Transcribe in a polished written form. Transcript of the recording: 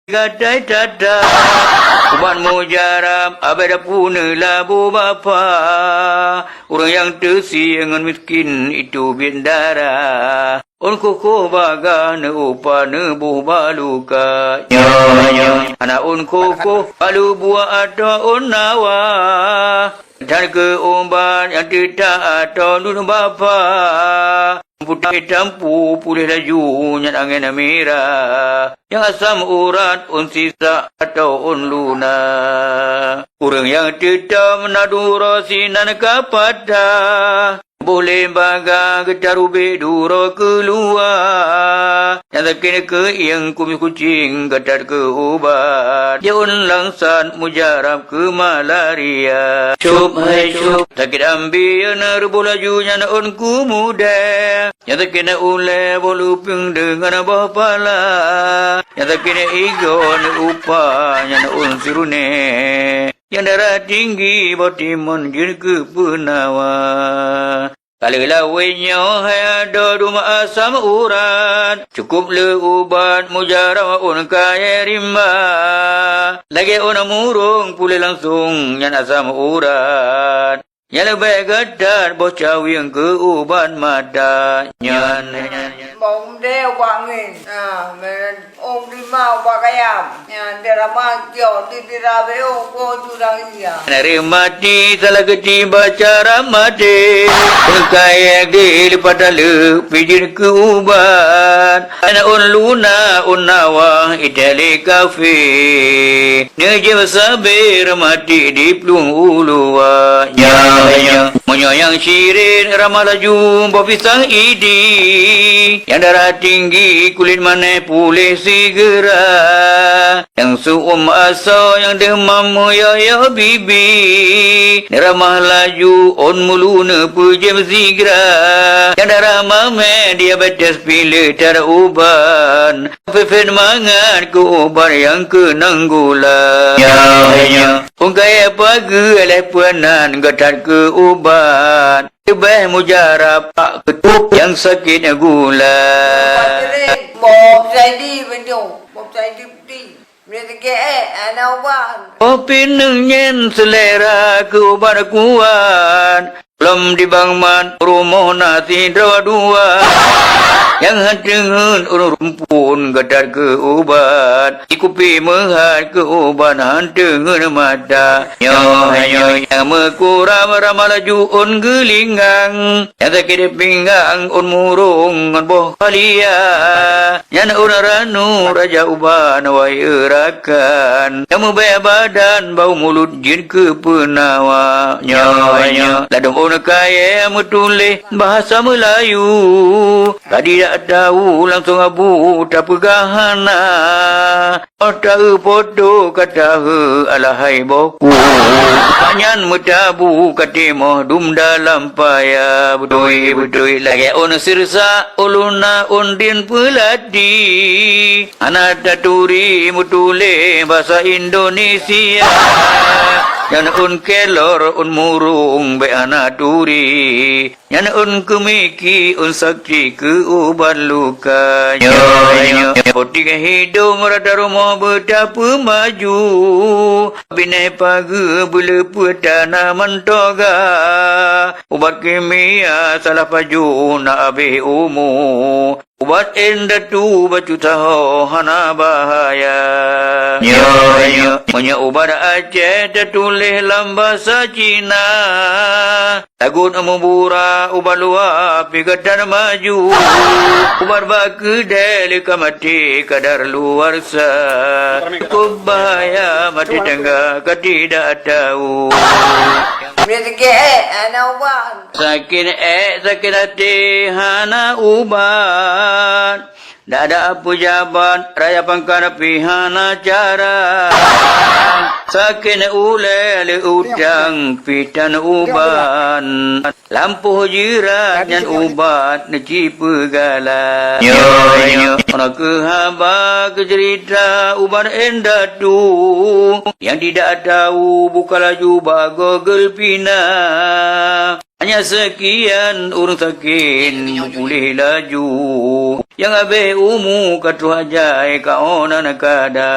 Gadai dada ubat mujarab abada puna labu bapa. Orang yang tersiangan miskin itu bindara. On koko baga ne upa ne buh baluka. Anak on koko balu buah atau on nawa. Dan ke obat yang tidak atau nun bapa. Putih tampu pulih laju nyat angin merah. Yang asam urat un sisa atau un luna. Orang yang tidak menadu rosinan kepada. Boleh baga getarubi duro keluar. Yang tak ke yang kumis kucing getar ke ubat. Dia un langsan mujarab ke malaria. Cup hai cup. Sakit ambil nerbu lajunya na un ku muda. Yang tak kena ule boluping dengan bapala. Yang tak kena ego na upanya na un sirune. Yang darah tinggi batimun jir ke penawa. Kalau lawainya hai ada rumah asam urat. Cukup le ubat mujarab un kaya rimba. Lagi un murung pulih langsung yang asam urat. Yang lebih gedar bocah yang ke ubat mata. Nyan. Bông đeo bangin, mình ôm đi mau bagayam, dia ramah kyo, dia rabe ôm cô tu đang gì à? Nari mati salah keti baca ramade, kaya di pada le pijin ke ubat. Anak un luna un nawa itali kafe, neje sabir mati di plung ulua. Nya, yang syirin ramalaju bapisang idi. Yang darah tinggi kulit mana pulih segera. Yang suum asa yang demam ya bibi. Ramah laju on muluna pujam segera. Yang darah mame diabetes pilih teruban. Fefen mangan ke ubat yang kenang gula. Ya. Ungkaya pagi oleh puanan getar ke ubat. Lebih mujarab pak ketuk yang sakit gula. Bom jadi betul, bom jadi putih. Mereka ke anak ubat. Kopi nyen selera ke ubat kuat. Belum dibangman rumah nasi dua. Yang hancengan urung rumpun gedar ke ubat. Ikupi mehat ke ubat hancengan mata. Yang mekuram ramalaju un gelinggang. Yang sakit pinggang un murung un boh halia. Yang un ranu raja ubat wai erakan. Yang membaya badan bau mulut jin ke penawa. Ladung un kaya metulih bahasa Melayu. Tadi tak tahu langsung abu tak pegahana. Otak podo kata alahai boku. Panyan metabu katimoh dum dalam paya. Betul lagi on sirsa uluna undin peladi. Anak taturi mutule bahasa Indonesia. Yang un kelor un murung be anak turi. Yang un kemiki un sakti ke ubat luka. Poti ke hidung rada rumah betapa maju. Binai pagi bela petana mentoga. Ubat kimia salah paju nak habis umur. Ubat endah tu baju tahu hana bahaya. Punya ubat Aceh tertulis dalam bahasa Cina. Takut membura ubat luar pigadan maju. Ubat bagi delika mati kadar luar sah. Cukup bahaya mati tengah ketidak tahu. Mereka anak ubat. Sakit hati hana ubat. Tak ada apa jabat raya pangkar pihana cara. Sakit ule udang pitan uban. Lampu jirat yang ubat neci pegala. Orang kehaba kecerita ubat endah tu. Yang tidak tahu buka laju bagogel pina. Hanya sekian urang takin boleh laju. Yang abe umu katu hajai kaona nakada.